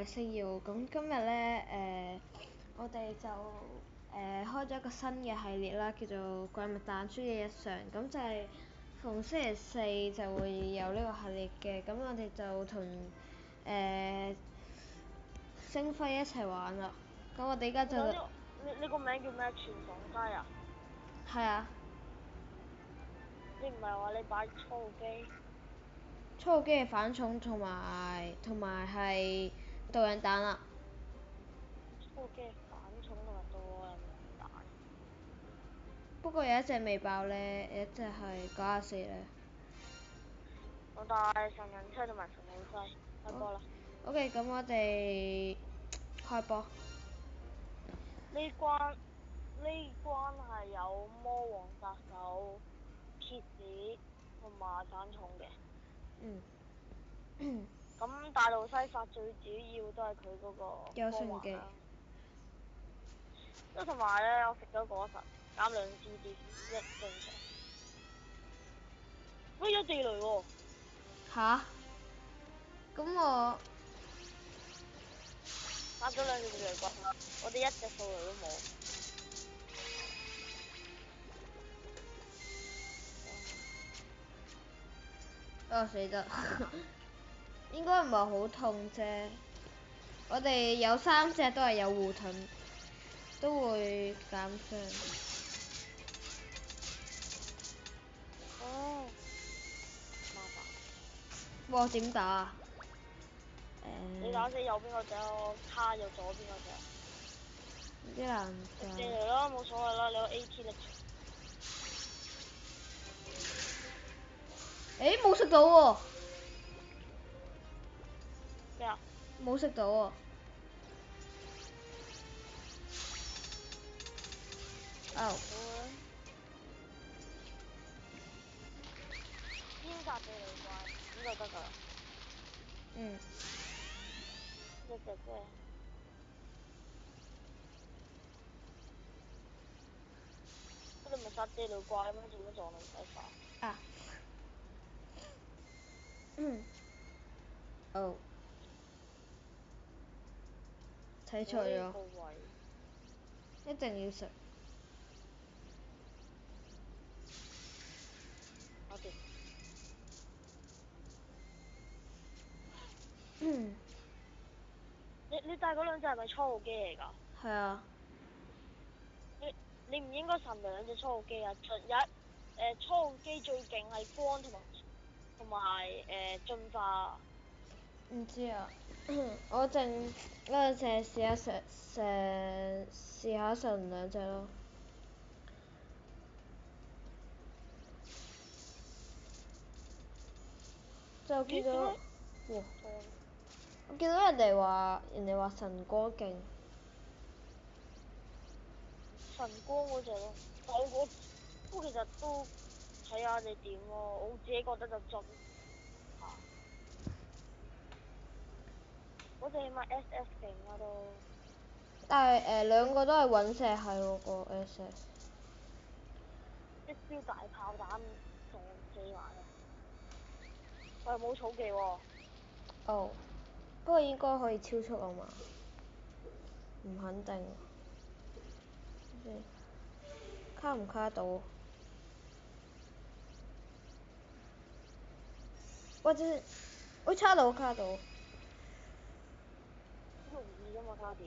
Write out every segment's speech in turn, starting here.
係星耀。咁今日咧我哋就開咗一個新嘅系列啦，叫做怪物彈珠嘅日常。咁就係逢星期四就會有呢個系列嘅。咁我哋就同星輝一齊玩啦。咁我哋而家就你個名叫咩？全爽雞啊？係啊。你唔係話你擺初號機？初號機嘅反重同埋係導引彈啦。初號機反重同埋導引彈。不過有一隻未爆咧，有一隻係94咧。我帶神人車同埋神武西，開波啦。OK，咁我哋開波。呢關係有魔王殺手、蠍子同埋反重嘅。咁大路西法最主要都係佢嗰個光環啦。都同埋咧，我食咗果實，減2 CD，一正常。喂，有地雷喎！吓？咁我打咗2隻地雷骨啦，我哋一隻掃雷都冇。死得，應該唔係好痛啫。我哋有3隻都係有護盾，都會減傷。麻煩。哇！點打啊？你打死右邊嗰隻，我卡咗左邊嗰隻。啲難打。地雷啦，冇所謂啦，你有 AT 力。冇食到喎。咩啊？冇食到喎。天殺地雷怪，咁就得㗎啦。一隻啫。你唔係殺地雷怪咩？做乜撞你唔使殺？睇錯咗。一定要食。你帶嗰兩隻係咪初號機嚟㗎？係啊。你唔應該神2隻初號機啊！初號機最勁係光同埋進化。唔知啊，我淨係試下神2隻咯。就見到，哇！我見到人哋話神光勁。神光嗰隻咯，我其實都睇下你點咯，我自己覺得就盡嚇。嗰隻起碼 SS 勁啦都。但係兩個都係隕石係喎個 SS。一招大炮彈撞死埋啊！我又冇草技喎。不過應該可以超速啊嘛？唔肯定。卡唔卡到？或者卡到。好容易啫嘛，卡點？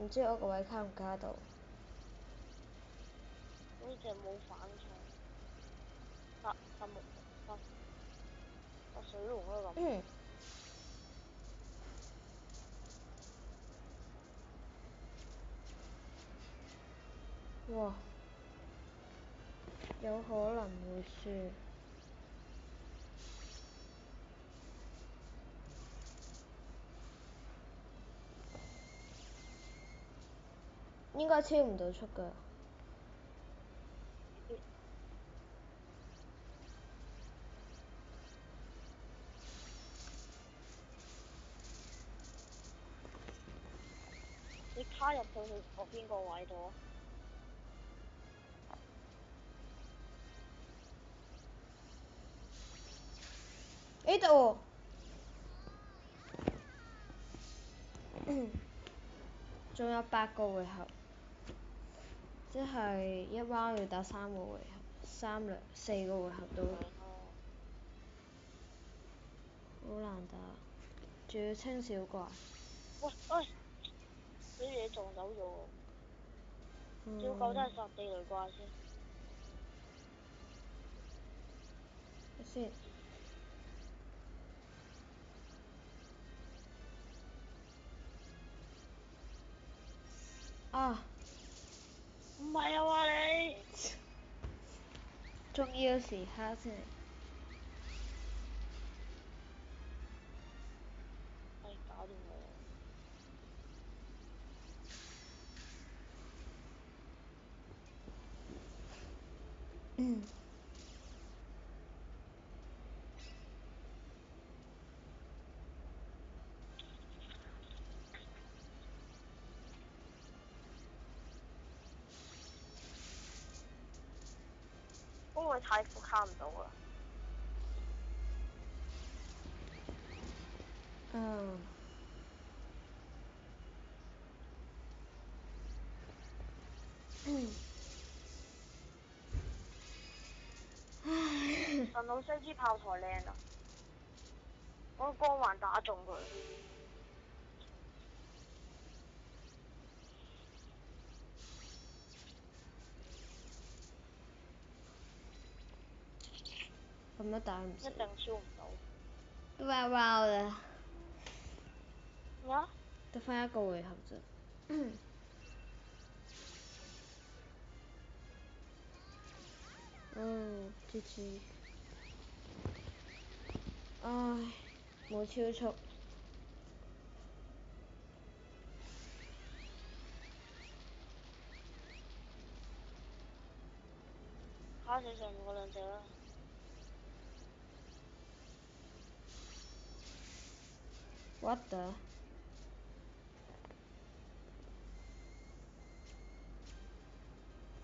唔知我個位卡唔卡到？呢隻冇反重。水龍咯咁。哇！有可能會輸。應該超唔到速㗎。你卡入去我邊個位度啊？度。仲有8個回合，即係一 round 要打3個回合，4個回合都好難打，仲要清小怪。喂喂，俾嘢撞走咗喎！小狗真係殺地雷怪先。先。啊！唔係啊嘛你！重要時刻先。搞掂佢。因為太負卡唔到啦。神老西支炮台靚啊！嗰個光環打中佢。咁都打唔死。一定超唔到。都1 round 啦。咩啊？得返1個回合咋。GG。唉，冇超速。卡死上面嗰兩隻啦。What the？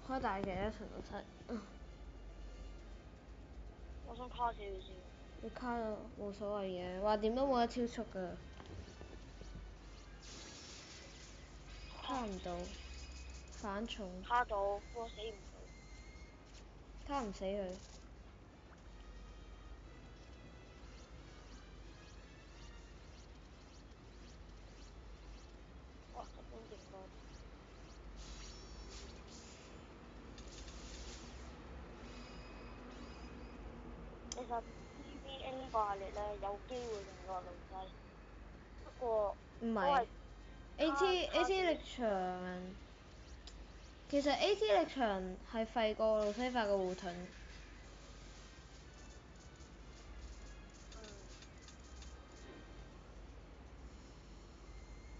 開大嘅一層樓梯。我想卡死佢先。你卡咗冇所謂嘅，話點都冇得超速㗎。卡唔到，反重。卡到，我死唔到。卡唔死佢。哇！根本勁多。其實 EVA 呢個系列咧有機會贏過老西，不過唔係。AT 力場，其實 AT 力場係廢過路西法個護盾。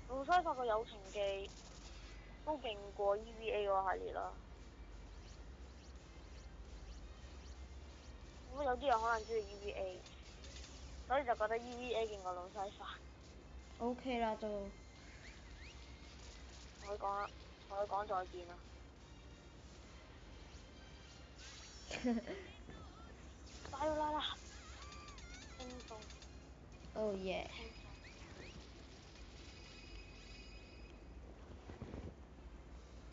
路西法個友情技都勁過 EVA 嗰個系列啦。咁有啲人可能中意 EVA，所以就覺得 EVA 勁過路西法。OK 啦都。同佢講再見啦。加油啦！輕鬆。Oh yeah。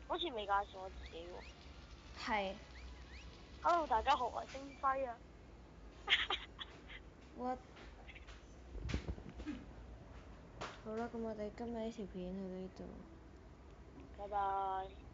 好似未介紹我自己喎。係。Hello，大家好，我係星輝啊。What？好啦，咁我哋今日呢條片去到呢度。拜拜。